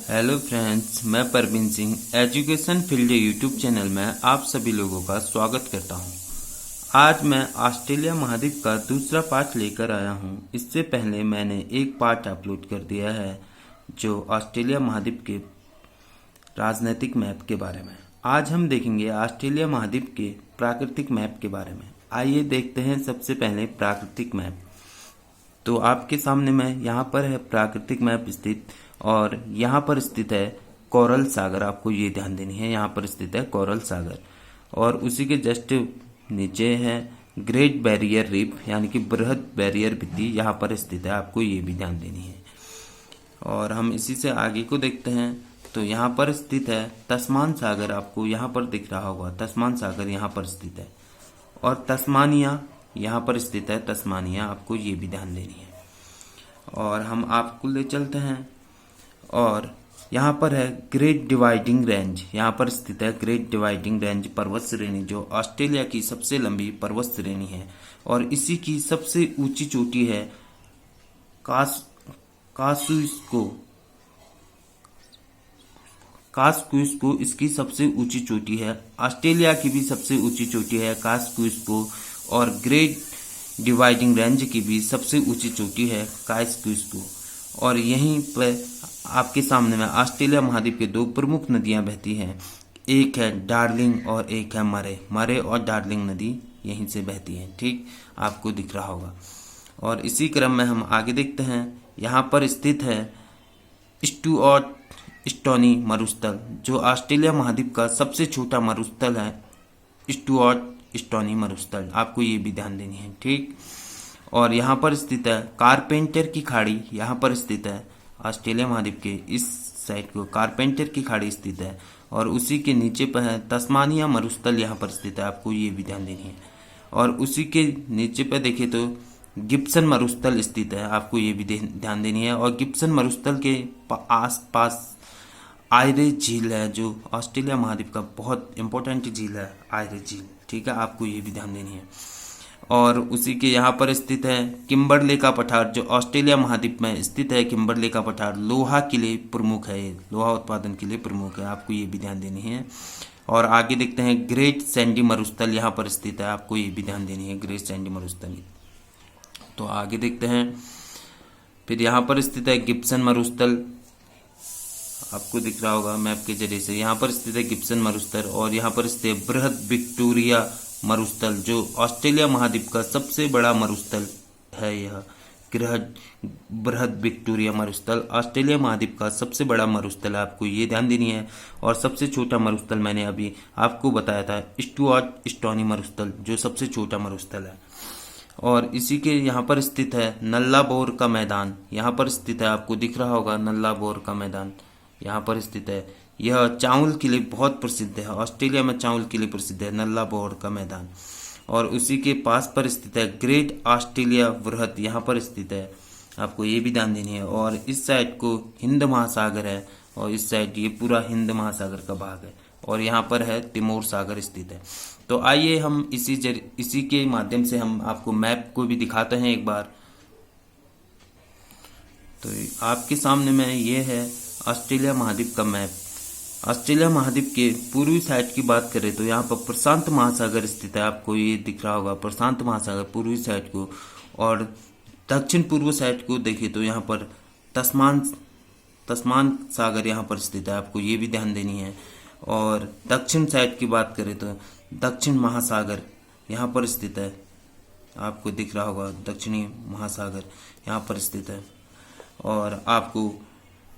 Hello friends, मैं Parveen Singh education field YouTube channel में आप सभी लोगों का स्वागत करता हूं। आज मैं ऑस्ट्रेलिया महाद्वीप का दूसरा पार्ट लेकर आया हूं। इससे पहले मैंने एक पार्ट अपलोड कर दिया है जो ऑस्ट्रेलिया महाद्वीप के राजनीतिक मैप के बारे में। आज हम देखेंगे ऑस्ट्रेलिया महाद्वीप के प्राकृतिक मैप के बारे में। आइए देखते हैं सबसे पहले प्राकृतिक मैप। तो आपके सामने में यहाँ पर है प्राकृतिक मैप स्थित, और यहाँ पर स्थित है कोरल सागर। आपको ये ध्यान देनी है, यहाँ पर स्थित है कोरल सागर, और उसी के जस्ट नीचे है ग्रेट बैरियर रीफ यानी कि बृहद बैरियर भित्ति यहाँ पर स्थित है। आपको ये भी ध्यान देनी है। और हम इसी से आगे को देखते हैं तो यहाँ पर स्थित है तस्मान सागर। आपको यहाँ पर दिख रहा होगा तस्मान सागर यहाँ पर स्थित है, और तस्मानिया यहाँ पर स्थित है तस्मानिया। आपको ये भी ध्यान देनी है। और हम आपको ले चलते हैं, और यहाँ पर है ग्रेट डिवाइडिंग रेंज। यहाँ पर स्थित है ग्रेट डिवाइडिंग रेंज पर्वत श्रेणी, जो ऑस्ट्रेलिया की सबसे लंबी पर्वत श्रेणी है, और इसी की सबसे ऊंची चोटी है कास्कुस्को। इसकी सबसे ऊंची चोटी है। ऑस्ट्रेलिया की भी सबसे ऊंची चोटी है कास्कुस्को, और ग्रेट डिवाइडिंग रेंज की भी सबसे ऊंची चोटी है कास्कुस्को। और यहीं पर आपके सामने में ऑस्ट्रेलिया महाद्वीप के दो प्रमुख नदियां बहती हैं। एक है डार्लिंग और एक है मरे। मरे और डार्लिंग नदी यहीं से बहती है। ठीक, आपको दिख रहा होगा। और इसी क्रम में हम आगे देखते हैं। यहाँ पर स्थित है स्टुअर्ट स्टोनी मरुस्थल, जो ऑस्ट्रेलिया महाद्वीप का सबसे छोटा मरुस्थल है। स्टुअर्ट स्टोनी मरुस्थल, आपको ये भी ध्यान देनी है। ठीक, और यहाँ पर स्थित है कारपेंटर की खाड़ी। यहाँ पर स्थित है ऑस्ट्रेलिया महाद्वीप के इस साइड को कारपेंटर की खाड़ी स्थित है, और उसी के नीचे पर है तस्मानिया मरुस्थल यहाँ पर स्थित है। आपको ये भी ध्यान देनी है। और उसी के नीचे पर देखे तो गिब्सन मरुस्थल स्थित है। आपको ये भी ध्यान देनी है। और गिब्सन मरुस्थल के आस पास आयरे झील है, जो ऑस्ट्रेलिया महाद्वीप का बहुत इंपॉर्टेंट झील है आयरे झील। ठीक है, आपको ये भी ध्यान देनी है। और उसी के यहाँ पर स्थित है किम्बरले का पठार, जो ऑस्ट्रेलिया महाद्वीप में स्थित है। किम्बरले का पठार लोहा के लिए प्रमुख है, लोहा उत्पादन के लिए प्रमुख है। आपको ये भी ध्यान देनी है। और आगे देखते हैं ग्रेट सैंडी मरुस्थल यहाँ पर स्थित है। आपको ये भी ध्यान देनी है, ग्रेट सैंडी मरुस्थल। तो आगे देखते हैं, फिर यहाँ पर स्थित है गिब्सन मरुस्थल। आपको दिख रहा होगा मैप के जरिए से। यहाँ पर स्थित है गिब्सन मरुस्थल, और यहाँ पर स्थित है बृहद विक्टोरिया मरुस्थल, जो ऑस्ट्रेलिया महाद्वीप का सबसे बड़ा मरुस्थल है। यह बृहद विक्टोरिया मरुस्थल ऑस्ट्रेलिया महाद्वीप का सबसे बड़ा मरुस्थल है। आपको ये ध्यान देनी है। और सबसे छोटा मरुस्थल मैंने अभी आपको बताया था स्टुअर्ट स्टोनी मरुस्थल, जो सबसे छोटा मरुस्थल है। और इसी के यहाँ पर स्थित है नल्लाबोर का मैदान। यहाँ पर स्थित है, आपको दिख रहा होगा नल्लाबोर का मैदान यहाँ पर स्थित है। यह चावल के लिए बहुत प्रसिद्ध है। ऑस्ट्रेलिया में चावल के लिए प्रसिद्ध है नल्लाबोर का मैदान। और उसी के पास पर स्थित है ग्रेट ऑस्ट्रेलिया वृहत, यहाँ पर स्थित है। आपको ये भी ध्यान देनी है। और इस साइड को हिंद महासागर है, और इस साइड ये पूरा हिंद महासागर का भाग है। और यहाँ पर है तिमोर सागर स्थित है। तो आइए हम इसी के माध्यम से हम आपको मैप को भी दिखाते हैं एक बार। तो आपके सामने में ये है ऑस्ट्रेलिया महाद्वीप का मैप। ऑस्ट्रेलिया महाद्वीप के पूर्वी साइड की बात करें तो यहाँ पर प्रशांत महासागर स्थित है। आपको ये दिख रहा होगा प्रशांत महासागर पूर्वी साइड को। और दक्षिण पूर्व साइड को देखें तो यहाँ पर तस्मान सागर यहाँ पर स्थित है। आपको ये भी ध्यान देनी है। और दक्षिण साइड की बात करें तो दक्षिण महासागर यहाँ पर स्थित है। आपको दिख रहा होगा दक्षिणी महासागर यहाँ पर स्थित है। और आपको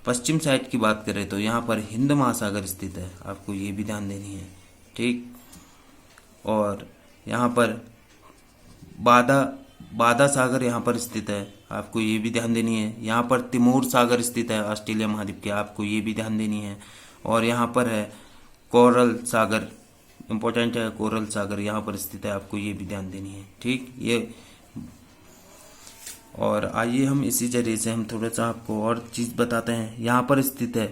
पश्चिम साइड की बात करें तो यहाँ पर हिंद महासागर स्थित है। आपको ये भी ध्यान देनी है। ठीक, और यहाँ पर बादा सागर यहाँ पर स्थित है। आपको ये भी ध्यान देनी है। यहाँ पर तिमोर सागर स्थित है ऑस्ट्रेलिया महाद्वीप के। आपको ये भी ध्यान देनी है। और यहाँ पर है कोरल सागर, इम्पोर्टेंट है कोरल सागर यहाँ पर स्थित है। आपको ये भी ध्यान देनी है। ठीक, ये। और आइए हम इसी जरिए से हम थोड़ा सा आपको और चीज़ बताते हैं। यहाँ पर स्थित है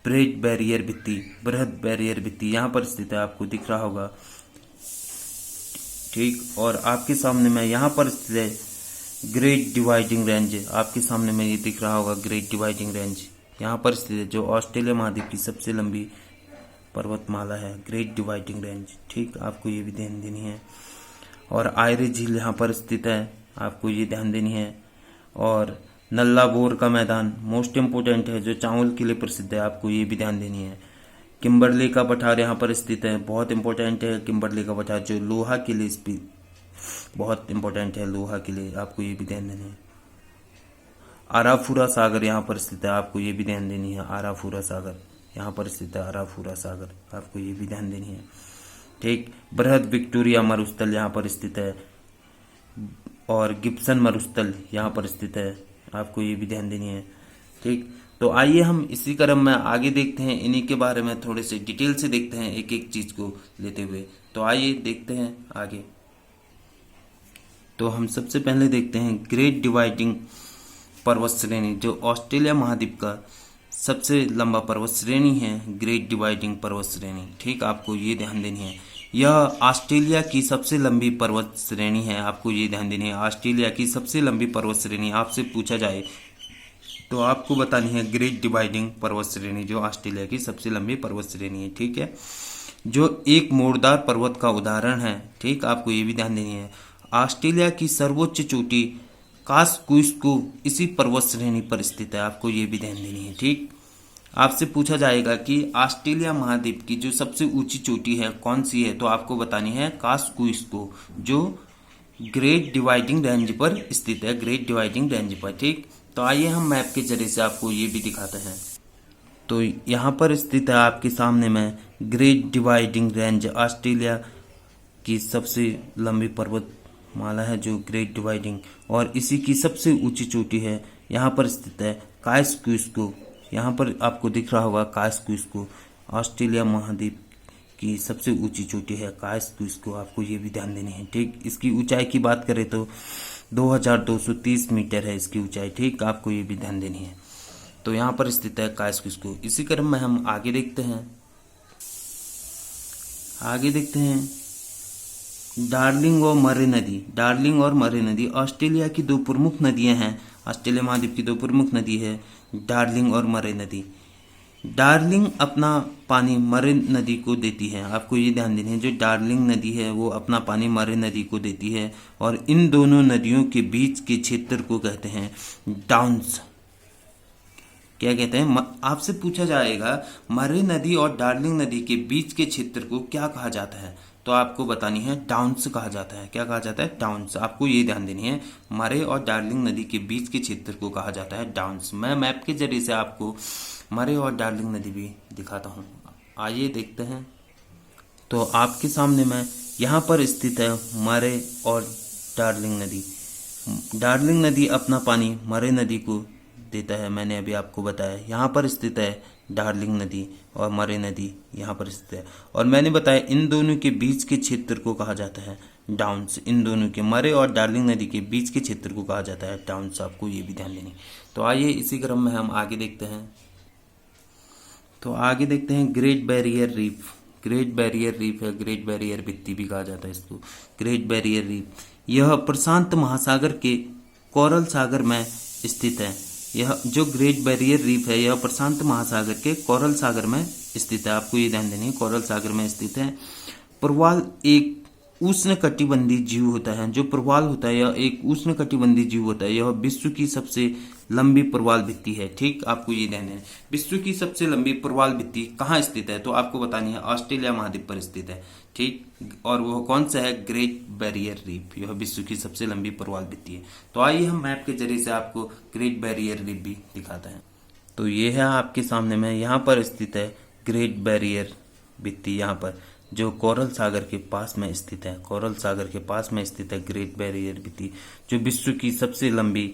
ग्रेट बैरियर भित्ति, बृहद बैरियर भित्ति यहाँ पर स्थित है। आपको दिख रहा होगा। ठीक, और आपके सामने में यहाँ पर स्थित है ग्रेट डिवाइडिंग रेंज। आपके सामने में ये दिख रहा होगा ग्रेट डिवाइडिंग रेंज। यहाँ पर स्थित है, जो ऑस्ट्रेलिया महाद्वीप की सबसे लंबी पर्वतमाला है, ग्रेट डिवाइडिंग रेंज। ठीक, आपको ये भी ध्यान देनी है। और आयरे झील यहाँ पर स्थित है, आपको ये ध्यान देनी है। और नल्लाबोर का मैदान मोस्ट इम्पोर्टेंट है, जो चावल के लिए प्रसिद्ध है, आपको ये भी ध्यान देनी है। किम्बरले का पठार यहाँ पर स्थित है, बहुत इंपॉर्टेंट है किम्बरले का पठार, जो लोहा के लिए बहुत इंपॉर्टेंट है, लोहा के लिए, आपको ये भी ध्यान देना है। आराफुरा सागर यहाँ पर स्थित है, आपको ये भी ध्यान देनी है। आराफुरा सागर यहाँ पर स्थित है, आराफुरा सागर, आपको ये भी ध्यान देनी है। ठीक, बृहद विक्टोरिया मरुस्थल यहाँ पर स्थित है, और गिब्सन मरुस्थल यहाँ पर स्थित है, आपको ये भी ध्यान देनी है। ठीक, तो आइए हम इसी क्रम में आगे देखते हैं, इन्हीं के बारे में थोड़े से डिटेल से देखते हैं, एक एक चीज को लेते हुए। तो आइए देखते हैं आगे। तो हम सबसे पहले देखते हैं ग्रेट डिवाइडिंग पर्वत श्रेणी, जो ऑस्ट्रेलिया महाद्वीप का सबसे लंबा पर्वत श्रेणी है, ग्रेट डिवाइडिंग पर्वत श्रेणी। ठीक, आपको ये ध्यान देनी है, यह ऑस्ट्रेलिया की सबसे लंबी पर्वत श्रेणी है, आपको ये ध्यान देनी है। ऑस्ट्रेलिया की सबसे लंबी पर्वत श्रेणी आपसे पूछा जाए तो आपको बतानी है ग्रेट डिवाइडिंग पर्वत श्रेणी, जो ऑस्ट्रेलिया की सबसे लंबी पर्वत श्रेणी है। ठीक है, जो एक मोड़दार पर्वत का उदाहरण है। ठीक, आपको ये भी ध्यान देनी है। ऑस्ट्रेलिया की सर्वोच्च चोटी कास्कुस्को इसी पर्वत श्रेणी पर स्थित है, आपको ये भी ध्यान देनी है। ठीक, आपसे पूछा जाएगा कि ऑस्ट्रेलिया महाद्वीप की जो सबसे ऊंची चोटी है कौन सी है, तो आपको बतानी है कास्कुस्को, जो ग्रेट डिवाइडिंग रेंज पर स्थित है, ग्रेट डिवाइडिंग रेंज पर। ठीक, तो आइए हम मैप के जरिए से आपको ये भी दिखाते हैं। तो यहाँ पर स्थित है आपके सामने में ग्रेट डिवाइडिंग रेंज, ऑस्ट्रेलिया की सबसे लंबी पर्वतमाला है, जो ग्रेट डिवाइडिंग, और इसी की सबसे ऊंची चोटी है, यहाँ पर स्थित है कास्कुस्को। यहाँ पर आपको दिख रहा होगा कास्कुस्को, ऑस्ट्रेलिया महाद्वीप की सबसे ऊंची चोटी है कास्कुस्को, आपको ये भी ध्यान देनी है। ठीक, इसकी ऊंचाई की बात करें तो 2230 मीटर है इसकी ऊंचाई। ठीक, आपको ये भी ध्यान देनी है। तो यहाँ पर स्थित है कास्कुस्को। इसी क्रम में हम आगे देखते हैं, डार्लिंग और मरे नदी। डार्लिंग और मरे नदी ऑस्ट्रेलिया की दो प्रमुख नदियां हैं, ऑस्ट्रेलिया महाद्वीप की दो प्रमुख नदी है डार्लिंग और मरे नदी। डार्लिंग अपना पानी मरे नदी को देती है, आपको ये ध्यान देना है। जो डार्लिंग नदी है वो अपना पानी मरे नदी को देती है, और इन दोनों नदियों के बीच के क्षेत्र को कहते हैं डाउन्स। क्या कहते हैं? आपसे पूछा जाएगा मरे नदी और डार्लिंग नदी के बीच के क्षेत्र को क्या कहा जाता है, तो आपको बतानी है डाउन्स कहा जाता है। क्या कहा जाता है? डाउन्स। आपको ये ध्यान देनी है, मरे और डार्लिंग नदी के बीच के क्षेत्र को कहा जाता है डाउन्स। मैं मैप के जरिए से आपको मरे और डार्लिंग नदी भी दिखाता हूँ, आइए देखते हैं। तो आपके सामने में यहाँ पर स्थित है मरे और डार्लिंग नदी। डार्लिंग नदी अपना पानी मरे नदी को देता है, मैंने अभी आपको बताया। यहाँ पर स्थित है डार्लिंग नदी और मरे नदी यहाँ पर स्थित है, और मैंने बताया इन दोनों के बीच के क्षेत्र को कहा जाता है डाउन्स। इन दोनों के, मरे और डार्लिंग नदी के बीच के क्षेत्र को कहा जाता है डाउन्स। आपको ये भी ध्यान देनी। तो आइए इसी क्रम में हम आगे देखते हैं। तो आगे देखते हैं great barrier reef. Great barrier reef है, ग्रेट बैरियर भित्ति भी कहा जाता है इसको, ग्रेट बैरियर रीफ। यह प्रशांत महासागर के कोरल सागर में स्थित है। यह जो ग्रेट बैरियर रीफ है यह प्रशांत महासागर के कोरल सागर में स्थित है। आपको ये ध्यान देनी है, कोरल सागर में स्थित है। प्रवाल एक उष्णकटिबंधीय जीव होता है। जो प्रवाल होता है यह एक उष्णकटिबंधीय जीव होता है। यह विश्व की सबसे लंबी प्रवाल भित्ति है। ठीक, आपको ये ध्यान देना है। विश्व की सबसे लंबी प्रवाल भित्ति कहाँ स्थित है, तो आपको बतानी है ऑस्ट्रेलिया महाद्वीप पर स्थित है। ठीक, और वह कौन सा है? Great barrier reef. यह विश्व की सबसे लंबी प्रवाल भित्ति है। तो आइए हम मैप के जरिए से आपको ग्रेट बैरियर रीफ भी दिखाते हैं। तो ये है आपके सामने में, यहाँ पर स्थित है ग्रेट बैरियर भित्ति, यहाँ पर जो कोरल सागर के पास में स्थित है। कोरल सागर के पास में स्थित है ग्रेट बैरियर भित्ति, जो विश्व की सबसे लंबी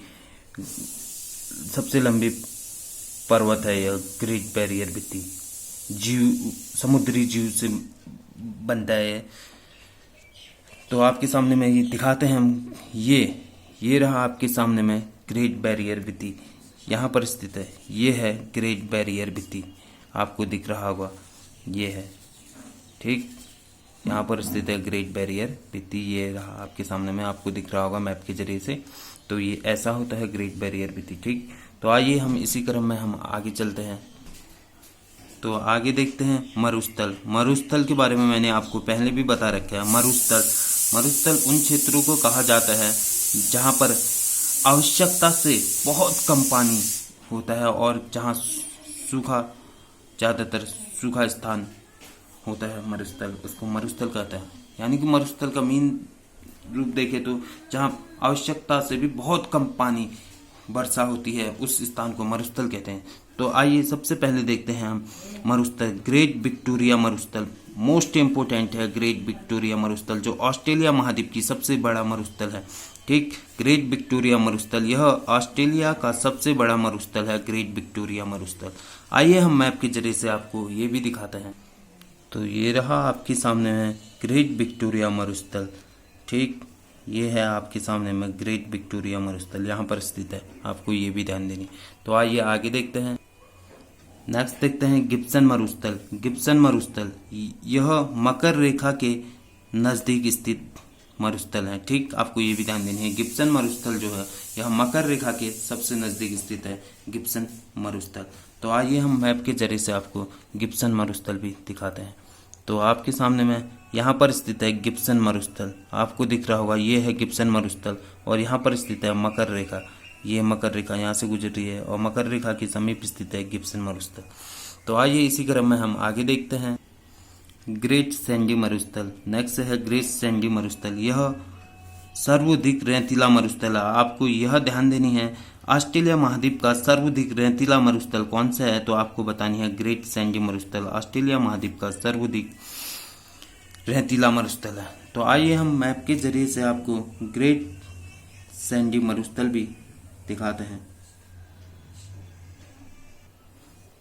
पर्वत है। यह ग्रेट बैरियर भित्ति जीव, समुद्री जीव से बनता है। तो आपके सामने में ये दिखाते हैं हम। ये रहा आपके सामने में ग्रेट बैरियर भित्ति, यहाँ पर स्थित है। ये है ग्रेट बैरियर भित्ति, आपको दिख रहा होगा, ये है। ठीक, यहाँ पर स्थित है ग्रेट बैरियर भित्ति। ये रहा आपके सामने में, आपको दिख रहा होगा मैप के जरिए से। तो ये ऐसा होता है ग्रेट बैरियर भित्ति। ठीक, तो आइए हम इसी क्रम में हम आगे चलते हैं। तो आगे देखते हैं मरुस्थल। मरुस्थल के बारे में मैंने आपको पहले भी बता रखा है। मरुस्थल उन क्षेत्रों को कहा जाता है जहां पर आवश्यकता से बहुत कम पानी होता है और जहां ज़्यादातर सूखा स्थान होता है मरुस्थल, उसको मरुस्थल कहते हैं। यानी कि मरुस्थल का मेन रूप देखे तो जहां आवश्यकता से भी बहुत कम पानी वर्षा होती है, उस स्थान को मरुस्थल कहते हैं। तो आइए सबसे पहले देखते हैं हम मरुस्थल। ग्रेट विक्टोरिया मरुस्थल मोस्ट इम्पोर्टेंट है। ग्रेट विक्टोरिया मरुस्थल जो ऑस्ट्रेलिया महाद्वीप की सबसे बड़ा मरुस्थल है। ठीक, ग्रेट विक्टोरिया मरुस्थल यह ऑस्ट्रेलिया का सबसे बड़ा मरुस्थल है, ग्रेट विक्टोरिया मरुस्थल। आइए हम मैप के जरिए से आपको ये भी दिखाते हैं। तो ये रहा आपके सामने है ग्रेट विक्टोरिया मरुस्थल। ठीक, ये है आपके सामने में ग्रेट विक्टोरिया मरुस्थल, यहाँ पर स्थित है, आपको ये भी ध्यान देनी। तो आइए आगे देखते हैं। नेक्स्ट देखते हैं गिब्सन मरुस्थल। गिब्सन मरुस्थल यह मकर रेखा के नज़दीक स्थित मरुस्थल है। ठीक, आपको ये भी ध्यान देनी है। गिब्सन मरुस्थल जो है यह मकर रेखा के सबसे नज़दीक स्थित है, गिब्सन मरुस्थल। तो आइए हम मैप के जरिए से आपको गिब्सन मरुस्थल भी दिखाते हैं। तो आपके सामने में यहाँ पर स्थित है गिब्सन मरुस्थल, आपको दिख रहा होगा, ये है गिब्सन मरुस्थल और यहाँ पर स्थित है मकर रेखा। ये मकर रेखा यहाँ से गुजर रही है और मकर रेखा के समीप स्थित है गिब्सन मरुस्थल। तो आइए इसी क्रम में हम आगे देखते हैं ग्रेट सैंडी मरुस्थल। नेक्स्ट है ग्रेट सैंडी मरुस्थल, यह सर्वाधिक रेतीला मरुस्थल है। आपको यह ध्यान देनी है, ऑस्ट्रेलिया महाद्वीप का सर्वाधिक रेतीला मरुस्थल कौन सा है, तो आपको बतानी है ग्रेट सैंडी मरुस्थल ऑस्ट्रेलिया महाद्वीप का सर्वाधिक रेतीला मरुस्थल है। तो आइए हम मैप के जरिए से आपको ग्रेट सैंडी मरुस्थल भी दिखाते हैं।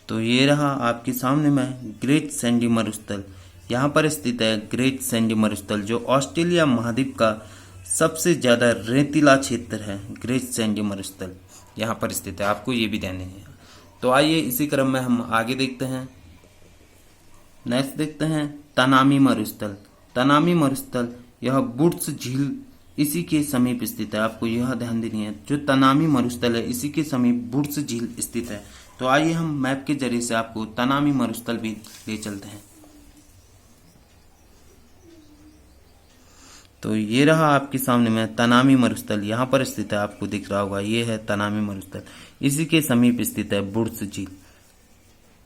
तो ये रहा आपके सामने में ग्रेट सैंडी मरुस्थल, यहाँ पर स्थित है ग्रेट सैंडी मरुस्थल जो ऑस्ट्रेलिया महाद्वीप का सबसे ज़्यादा रेतीला क्षेत्र है। ग्रेट सैंडी मरुस्थल यहाँ पर स्थित है, आपको ये भी ध्यान देना है। तो आइए इसी क्रम में हम आगे देखते हैं। नेक्स्ट देखते हैं तनामी मरुस्थल। तनामी मरुस्थल यह वुड्स झील इसी के समीप स्थित है, आपको यह ध्यान देनी है। जो तनामी मरुस्थल है इसी के समीप वुड्स झील स्थित है। तो आइए हम मैप के जरिए से आपको तनामी मरुस्थल भी ले चलते हैं। तो ये रहा आपके सामने में तनामी मरुस्थल, यहाँ पर स्थित है, आपको दिख रहा होगा, ये है तनामी मरुस्थल, इसी के समीप स्थित है वुड्स झील।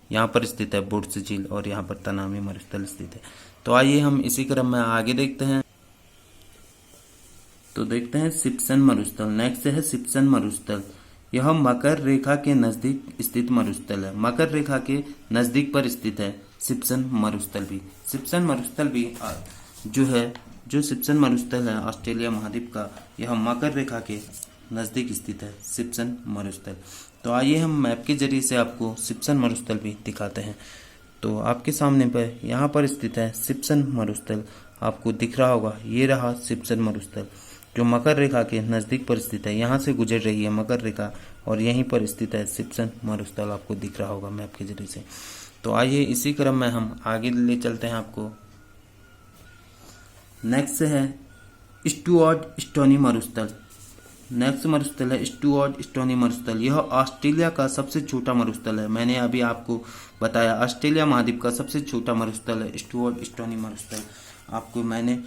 यहाँ पर स्थित है वुड्स झील और यहाँ पर तनामी मरुस्थल स्थित है। तो आइए हम इसी क्रम में आगे देखते हैं। तो देखते हैं सिप्सन मरुस्थल। नेक्स्ट है सिप्सन मरुस्थल, यह मकर रेखा के नजदीक स्थित मरुस्थल है। मकर रेखा के नजदीक पर स्थित है सिप्सन मरुस्थल भी। सिप्सन मरुस्थल भी जो सिप्सन मरुस्थल है ऑस्ट्रेलिया महाद्वीप का, यह मकर रेखा के नज़दीक स्थित है सिप्सन मरुस्थल। तो आइए हम मैप के जरिए से आपको सिप्सन मरुस्थल भी दिखाते हैं। तो आपके सामने पर यहाँ पर स्थित है सिप्सन मरुस्थल, आपको दिख रहा होगा, ये रहा सिप्सन मरुस्थल जो मकर रेखा के नज़दीक पर स्थित है। यहाँ से गुजर रही है मकर रेखा और यहीं पर स्थित है सिप्सन मरुस्थल, आपको दिख रहा होगा मैप के जरिए से। तो आइए इसी क्रम में हम आगे ले चलते हैं आपको। नेक्स्ट है स्टुअर्ट स्टोनी मरुस्थल। नेक्स्ट मरुस्थल है स्टुअर्ट स्टोनी मरुस्थल, यह ऑस्ट्रेलिया का सबसे छोटा मरुस्थल है। मैंने अभी आपको बताया ऑस्ट्रेलिया महाद्वीप का सबसे छोटा मरुस्थल है स्टुअर्ट स्टोनी मरुस्थल, आपको मैंने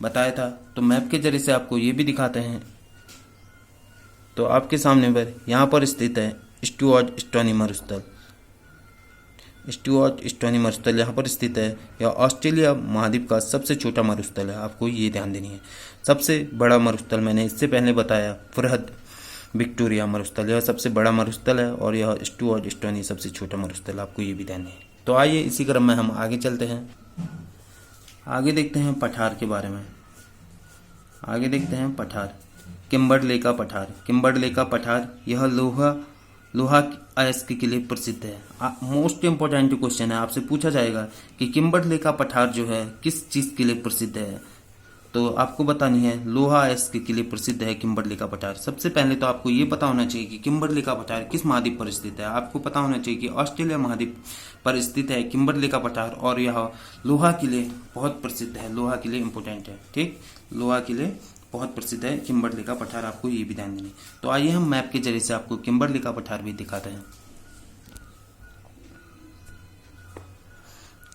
बताया था। तो मैप के जरिए से आपको ये भी दिखाते हैं। तो आपके सामने पर यहाँ पर स्थित है स्टुअर्ट स्टोनी मरुस्थल। स्टुअर्ट स्टोनी मरुस्थल यहाँ पर स्थित है, यह ऑस्ट्रेलिया महाद्वीप का सबसे छोटा मरुस्थल है, आपको ये ध्यान देनी है। सबसे बड़ा मरुस्थल मैंने इससे पहले बताया बृहद विक्टोरिया मरुस्थल, यह सबसे बड़ा मरुस्थल है और यह स्टुअर्ट स्टोनी सबसे छोटा मरुस्थल, आपको ये भी ध्यान है। तो आइए इसी क्रम में हम आगे चलते हैं। आगे देखते हैं पठार के बारे में। आगे देखते हैं पठार, किम्बरले का पठार। किम्बरले का पठार यह लोहा अयस्क के लिए प्रसिद्ध है। मोस्ट इम्पोर्टेंट क्वेश्चन है, आपसे पूछा जाएगा कि किम्बरले का पठार जो है किस चीज़ के लिए प्रसिद्ध है, तो आपको बतानी है लोहा अयस्क के लिए प्रसिद्ध है किम्बरले का पठार। सबसे पहले तो आपको ये पता होना चाहिए कि किम्बरले का पठार किस महाद्वीप पर स्थित है। आपको पता होना चाहिए कि ऑस्ट्रेलिया महाद्वीप पर स्थित है किम्बरले का पठार और यह लोहा के लिए बहुत प्रसिद्ध है, लोहा के लिए इम्पोर्टेंट है। ठीक, लोहा के लिए बहुत प्रसिद्ध है किम्बरले का पठार, आपको ये भी ध्यान देना है। तो आइए हम मैप के जरिए से आपको किम्बरले का पठार भी दिखाते हैं।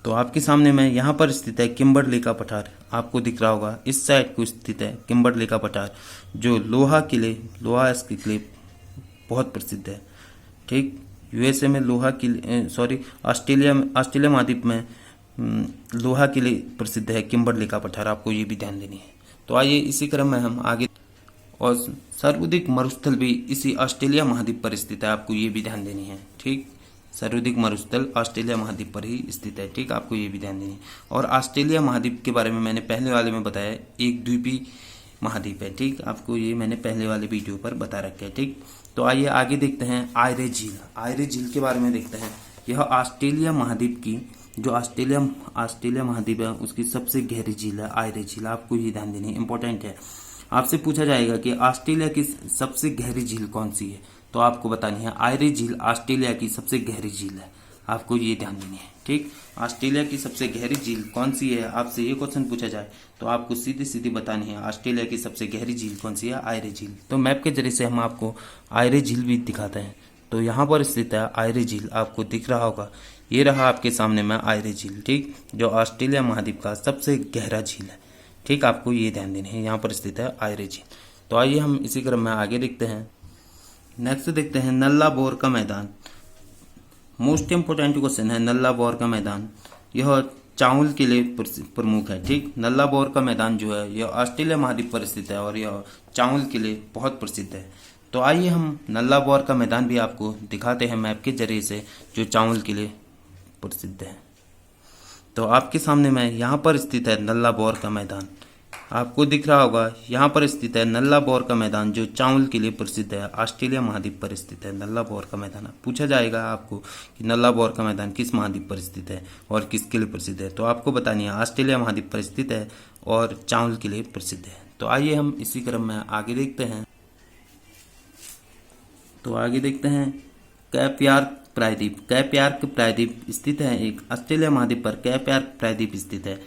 तो आपके सामने में यहाँ पर स्थित है किम्बरले का पठार, आपको दिख रहा होगा। इस साइड को स्थित है किम्बरले का पठार, जो लोहा के किले बहुत प्रसिद्ध है। ठीक, यूएसए में ऑस्ट्रेलिया महाद्वीप में लोहा के लिए प्रसिद्ध है किम्बरले का पठार, आपको ये भी ध्यान देनी है। तो आइए इसी क्रम में हम आगे, और सर्वाधिक मरुस्थल भी इसी ऑस्ट्रेलिया महाद्वीप पर स्थित है, आपको ये भी ध्यान देनी है। ठीक, सर्वाधिक मरुस्थल ऑस्ट्रेलिया महाद्वीप पर ही स्थित है। ठीक, आपको ये भी ध्यान देनी है। और ऑस्ट्रेलिया महाद्वीप के बारे में मैंने पहले वाले में बताया, एक द्वीपीय महाद्वीप है। ठीक, आपको ये मैंने पहले वाले वीडियो पर बता रखा है। ठीक, तो आइए आगे देखते हैं आयरे झील। आयरे झील के बारे में देखते हैं। यह ऑस्ट्रेलिया महाद्वीप की, जो ऑस्ट्रेलिया महाद्वीप है उसकी सबसे गहरी झील है आयरे झील, आपको ये ध्यान देनी है, इंपॉर्टेंट है। आपसे पूछा जाएगा कि ऑस्ट्रेलिया की सबसे गहरी झील कौन सी है, तो आपको बतानी है आयरे झील ऑस्ट्रेलिया की सबसे गहरी झील है, आपको ये ध्यान देनी है। ठीक, ऑस्ट्रेलिया की सबसे गहरी झील कौन सी है, आपसे ये क्वेश्चन पूछा जाए तो आपको सीधी सीधी बतानी है ऑस्ट्रेलिया की सबसे गहरी झील कौन सी है, आयरे झील। तो मैप के जरिए से हम आपको आयरे झील भी दिखाते हैं। तो यहाँ पर स्थित है आयरे झील, आपको दिख रहा होगा। ये रहा आपके सामने में आयरे झील, ठीक, जो ऑस्ट्रेलिया महाद्वीप का सबसे गहरा झील है। ठीक, आपको ये ध्यान देना है, यहाँ पर स्थित है आयरे झील। तो आइए हम इसी क्रम में आगे देखते हैं। नेक्स्ट देखते हैं नल्ला बोर का मैदान। मोस्ट इम्पोर्टेंट क्वेश्चन है नल्ला बोर का मैदान। यह चावल के लिए प्रमुख है। ठीक, नल्ला बोर का मैदान जो है यह ऑस्ट्रेलिया महाद्वीप पर स्थित है और यह चावल के लिए बहुत प्रसिद्ध है। तो आइए हम नल्ला बोर का मैदान भी आपको दिखाते हैं मैप के जरिए से, जो चावल के लिए प्रसिद्ध है। तो आपके सामने में यहाँ पर स्थित है नल्ला बोर का मैदान, आपको दिख रहा होगा। यहाँ पर स्थित है नल्ला बोर का मैदान, जो चावल के लिए प्रसिद्ध है, ऑस्ट्रेलिया महाद्वीप पर स्थित है नल्ला बोर का मैदान। पूछा जाएगा आपको कि नल्ला बोर का मैदान किस महाद्वीप पर स्थित है और किसके लिए प्रसिद्ध है, तो आपको बतानी है ऑस्ट्रेलिया महाद्वीप पर स्थित है और चावल के लिए प्रसिद्ध है। तो आइए हम इसी क्रम में आगे देखते हैं। तो आगे देखते हैं कैप यार्क प्रायद्वीप। कैप यार्क प्रायद्वीप स्थित है एक ऑस्ट्रेलिया महाद्वीप पर। कैप यार्क प्रायद्वीप स्थित है,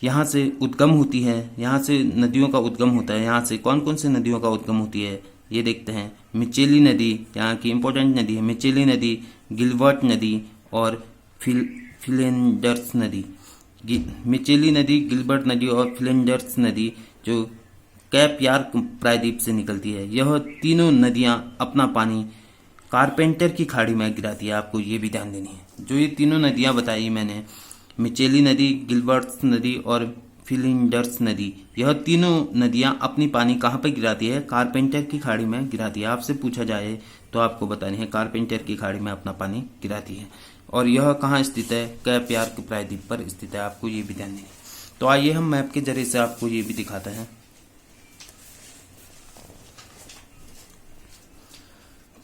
यहाँ से उद्गम होती है, यहाँ से नदियों का उद्गम होता है। यहाँ से कौन कौन से नदियों का उद्गम होती है ये देखते हैं। मिचेली नदी यहाँ की इंपॉर्टेंट नदी है, मिचेली नदी, गिलबर्ट नदी और फ्लिंडर्स नदी। मिचेली नदी, गिलबर्ट नदी और फ्लिंडर्स नदी जो कैप यार्क प्रायद्वीप से निकलती है। यह तीनों नदियाँ अपना पानी कारपेंटर की खाड़ी में गिराती है, आपको ये भी ध्यान देनी है। जो ये तीनों नदियाँ बताई मैंने, मिचेली नदी, गिलबर्ट्स नदी और फ्लिंडर्स नदी, यह तीनों नदियाँ अपनी पानी कहाँ पर गिराती है, कारपेंटर की खाड़ी में गिराती है। आपसे पूछा जाए तो आपको बतानी है कारपेंटर की खाड़ी में अपना पानी गिराती है। और यह कहाँ स्थित है, कैप यार्क प्रायद्वीप पर स्थित है, आपको ये भी ध्यान देनी है। तो आइए हम मैप के जरिए से आपको ये भी दिखाते हैं।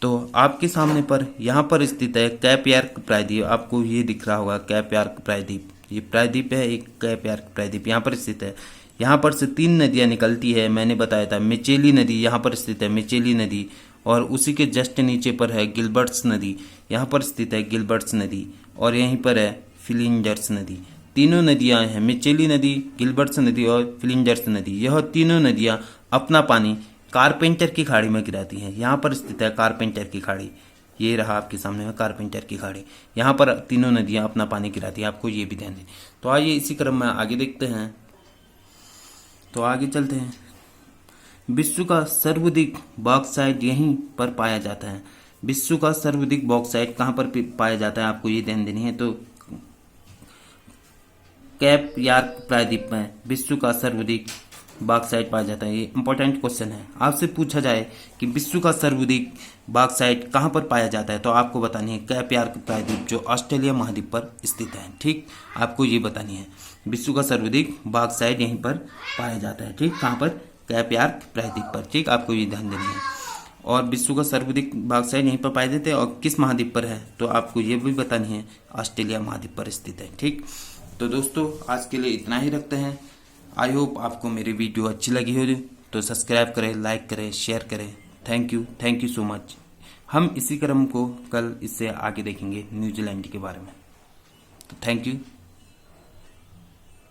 तो आपके सामने पर यहाँ पर स्थित है कैप यार्क प्रायद्वीप, आपको ये दिख रहा होगा कैप यार्क प्रायद्वीप। ये प्रायद्वीप है एक, कैप यार्क प्रायद्वीप यहाँ पर स्थित है। यहाँ पर से तीन नदियाँ निकलती है, मैंने बताया था। मिचेली नदी यहाँ पर स्थित है, मिचेली नदी, और उसी के जस्ट नीचे पर है गिलबर्ट्स नदी, यहाँ पर स्थित है गिलबर्ट्स नदी, और यहीं पर है फ्लिंडर्स नदी। तीनों नदियाँ हैं, मिचेली नदी, गिलबर्ट्स नदी और फ्लिंडर्स नदी। यह तीनों नदियाँ अपना पानी कारपेंटर की खाड़ी में गिराती हैं। यहाँ पर स्थित है कारपेंटर की खाड़ी, ये रहा आपके सामने में कारपेंटर की खाड़ी। यहाँ पर तीनों नदियाँ अपना पानी गिराती हैं, आपको ये भी ध्यान दें। तो आइए इसी क्रम में आगे देखते हैं। तो आगे चलते हैं। विश्व का सर्वाधिक बॉक्साइट यहीं पर पाया जाता है। विश्व का सर्वाधिक बॉक्साइट कहाँ पर पाया जाता है, आपको ये ध्यान देनी है। तो कैप यार्क प्रायद्वीप में विश्व का सर्वाधिक बॉक्साइट पाया जाता है। ये इंपॉर्टेंट क्वेश्चन है। आपसे पूछा जाए कि विश्व का सर्वाधिक बॉक्साइट कहाँ पर पाया जाता है, तो आपको बतानी है कैप यार्क प्रायद्वीप जो ऑस्ट्रेलिया महाद्वीप पर स्थित है। ठीक, आपको ये बतानी है विश्व का सर्वाधिक बॉक्साइट यहीं पर पाया जाता है। ठीक, कहाँ पर, कैप यार्क प्रायद्वीप पर। ठीक, आपको ये ध्यान देनी है। और विश्व का सर्वाधिक बॉक्साइट यहीं पर पाए जाते हैं और किस महाद्वीप पर है, तो आपको ये भी बतानी है ऑस्ट्रेलिया महाद्वीप पर स्थित है। ठीक, तो दोस्तों आज के लिए इतना ही रखते हैं। आई होप आपको मेरी वीडियो अच्छी लगी हो तो सब्सक्राइब करें, लाइक करें, शेयर करें। Thank you so much. हम इसी क्रम को कल इससे आगे देखेंगे न्यूजीलैंड के बारे में। तो थैंक यू।